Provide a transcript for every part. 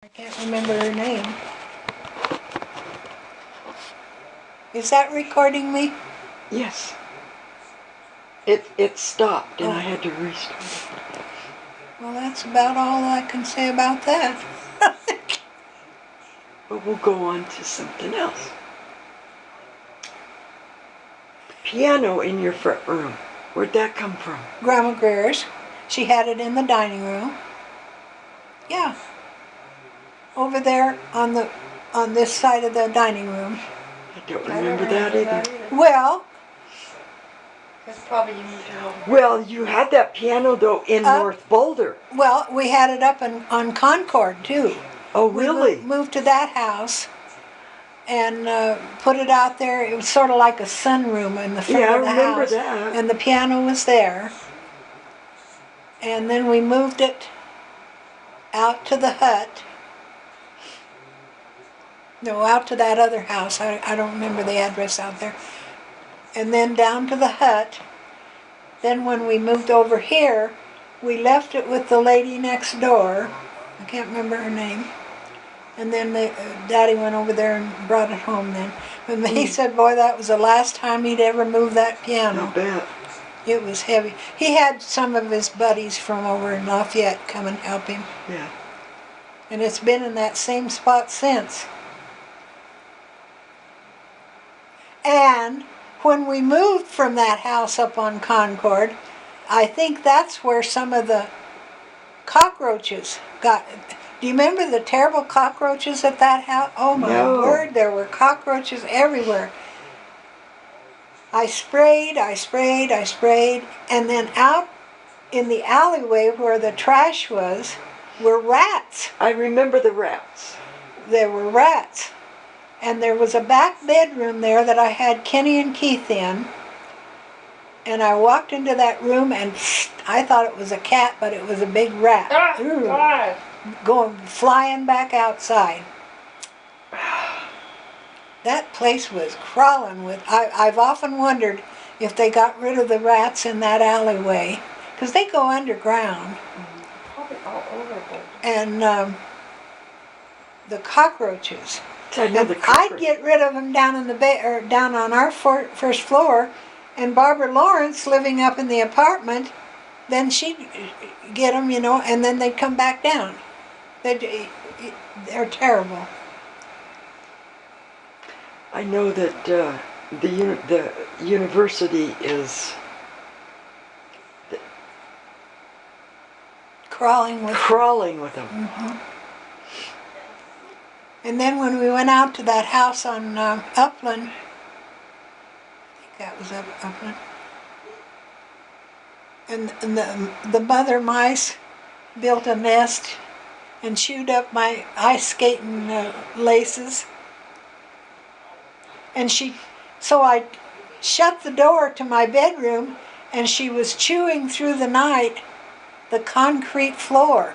I can't remember her name. Is that recording me? Yes. It stopped and I had to restart it. Well, that's about all I can say about that. But we'll go on to something else. Piano in your front room. Where'd that come from? Grandma Greer's. She had it in the dining room. Yeah. Over there on this side of the dining room. I don't remember that either. Well, Because probably you moved it over. Well, you had that piano though in North Boulder. well, we had it up on Concord too. Oh, really? We moved to that house and put it out there. It was sort of like a sunroom in the front Yeah, of the I remember house. that. And the piano was there. And then we moved it out to the hut. No, out to that other house. I don't remember the address out there. And then down to the hut. Then when we moved over here, we left it with the lady next door. I can't remember her name. And then Daddy went over there and brought it home then. But he said, boy, that was the last time he'd ever moved that piano. I bet. It was heavy. He had some of his buddies from over in Lafayette come and help him. Yeah. And it's been in that same spot since. And when we moved from that house up on Concord, I think that's where some of the cockroaches got. Do you remember the terrible cockroaches at that house? Oh my word, there were cockroaches everywhere. I sprayed, and then out in the alleyway where the trash was were rats. I remember the rats. There were rats. And there was a back bedroom there that I had Kenny and Keith in. And I walked into that room and I thought it was a cat, but it was a big rat. Oh, God. Going flying back outside. That place was crawling with. I've often wondered if they got rid of the rats in that alleyway, because they go underground. Probably all over. And the cockroaches. I know the I'd get rid of them down in the or down on our first floor, and Barbara Lawrence, living up in the apartment, then she'd get them, and then they'd come back down. They're terrible. I know that the university is Crawling with them. Mm-hmm. And then when we went out to that house on Upland, I think that was Upland, and the mother mice built a nest and chewed up my ice skating laces. And so I shut the door to my bedroom, and she was chewing through the night the concrete floor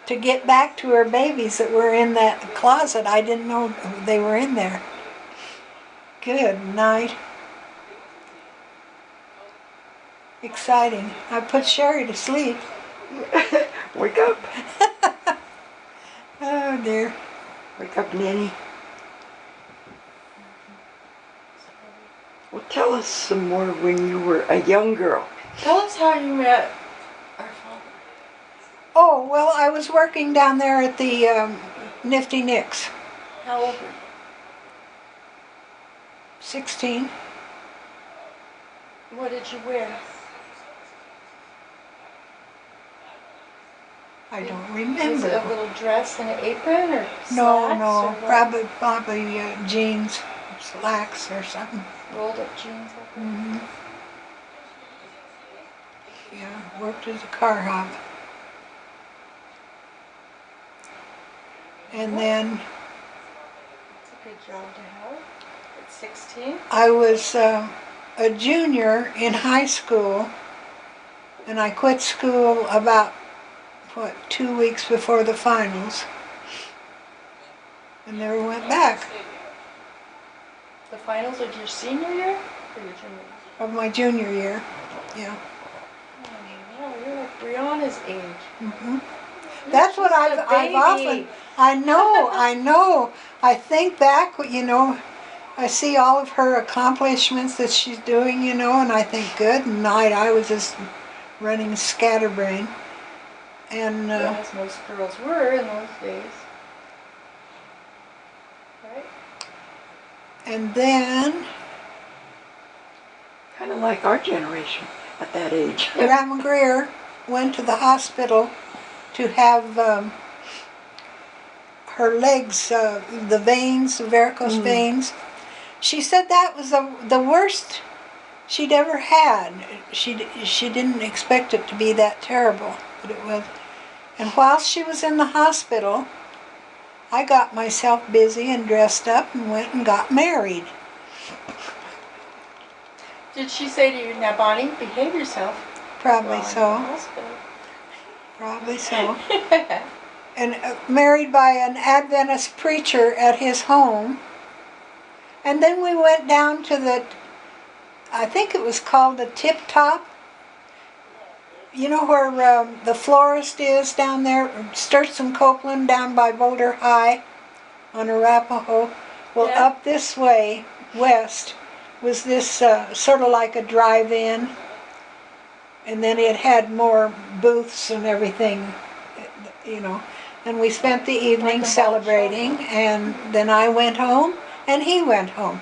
to get back to her babies that were in that closet. I didn't know they were in there. Good night. Exciting. I put Sherry to sleep. Wake up. Oh dear. Wake up, Nanny. Well, tell us some more when you were a young girl. Tell us how you met our father. Oh, well, I was working down there at the Nifty Nicks. How old were you? 16. What did you wear? I don't Was remember. it a little dress and an apron or No, slacks? no, or what? probably jeans, slacks or something. Rolled up jeans. Mm-hmm. Yeah, worked as a car hop. And then It's a good job to have at 16. I was a junior in high school, and I quit school about, 2 weeks before the finals, and never went back. The finals of your senior year or your junior year? Of my junior year, yeah. Oh, wow, you're like Brianna's age. Mm-hmm. That's what just a I've often, baby. I know. I think back, I see all of her accomplishments that she's doing, and I think, good night, I was just running scatterbrain. And Well, as most girls were in those days. Right? and then Kind of like our generation at that age. Grandma Greer went to the hospital to have her legs, the veins, the varicose veins. She said that was the worst she'd ever had. She didn't expect it to be that terrible, but it was. And while she was in the hospital, I got myself busy and dressed up and went and got married. Did she say to you, now Bonnie, behave yourself? Probably While so. in the hospital? Probably so. And married by an Adventist preacher at his home. And then we went down to I think it was called the Tip Top. You know where the florist is down there, Sturgeon Copeland, down by Boulder High on Arapahoe? Well, Yeah. up this way, west, was this sort of like a drive-in. And then it had more booths and everything, And we spent the evening Like a mall celebrating, and then I went home, and he went home.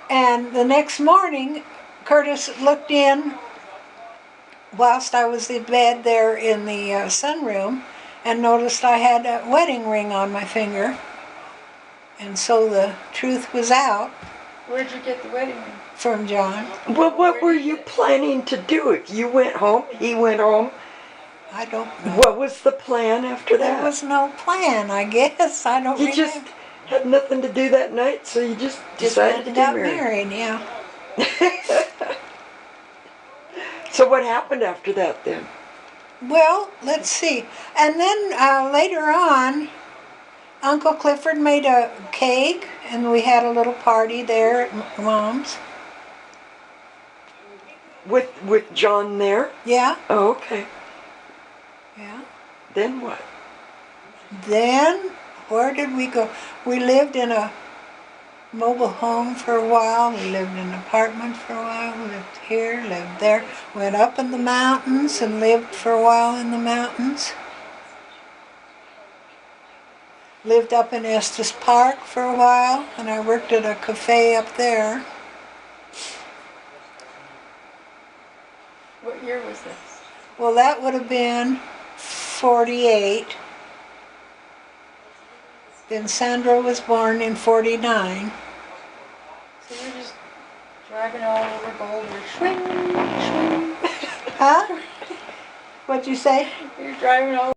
And the next morning, Curtis looked in whilst I was in bed there in the sunroom and noticed I had a wedding ring on my finger. And so the truth was out Where'd you get the wedding ring? from John. Well, what were you planning to do? If you went home, he went home. I don't know. What was the plan after that? There was no plan, I guess. I don't You remember. just had nothing to do that night, so you just decided to got get married. yeah. So what happened after that then? Well, let's see. And then later on, Uncle Clifford made a cake, and we had a little party there at Mom's. With John there? Yeah, Oh, okay. yeah. Then what? Then, where did we go? We lived in a mobile home for a while. We lived in an apartment for a while. We lived here, lived there. Went up in the mountains and lived for a while in the mountains. Lived up in Estes Park for a while, and I worked at a cafe up there. What year was this? Well, that would have been 48. Then Sandra was born in 49. So you're just driving all over Boulder, swing, swing. Huh? What'd you say? You're driving all